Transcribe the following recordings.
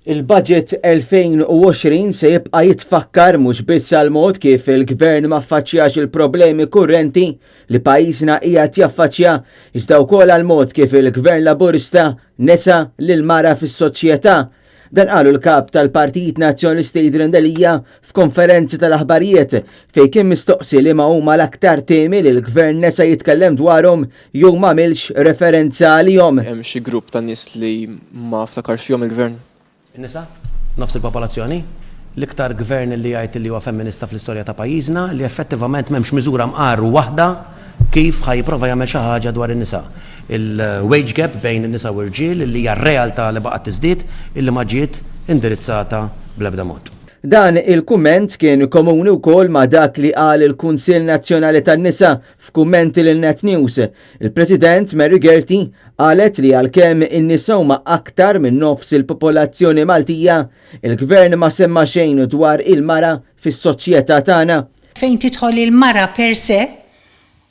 Il-budget 2020 se jibqa' jitfakkar mhux biss għal mod kif il-Gvern ma affaċċjax il-problemi kurrenti li pajjiżna qiegħed jaffaċċja, iżda wkoll għal mod kif il-Gvern Laburista nesa lil mara fis-soċjetà. Dan qalu l-kap tal-Partit Nazzjonalisti Jidrindelija f'konferenzi tal-aħbarijiet fejn kien mistoqsi li ma huma l-aktar temi li l-Gvern nesa jitkellem dwarhom jew m'għamilx referenza għalihom. Hemm xi grupp ta' nies li ma ftakarx fihom il-Gvern. In-nisa, nofs il-popolazzjoni, l-iktar gvern li jgħid li huwa femminista fl-istorja ta' pajjiżna li effettivament m'hemmx miżura mqarru waħda kif ħajprova jagħmel xi ħaġa dwar in-nisa. Il-wage gap bejn in-nisa u r-ġiel li hija realtà li baqgħet tiżdied illi ma ġiet indirizzata bl-ebda mod. Dan il-kumment kien komuni wkoll ma' dak li qal il-Kunsill Nazzjonali tan-Nisa f'kummenti lil Net News. Il-President Mary Gerti qalet li għalkemm in-nisa huma aktar minn nofs il-popolazzjoni Maltija, il-Gvern ma semma xejn dwar il-mara fis-soċjetà tagħna. Fejn tidħol il-mara per se,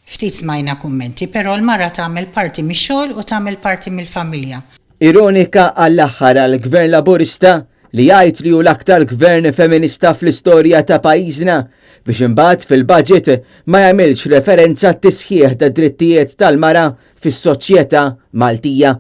ftit smajna kummenti, però l-mara tagħmel parti mix-xogħol u tagħmel parti mill-familja. Ironika għall-aħħar għall-Gvern Laburista li jgħid li hu l-aktar gvern feminista fl-istorja ta' pajjiżna biex imbagħad fil-budget ma jagħmilx referenza t-tisħiħ tad drittijiet tal-mara fis-soċjetà Maltija.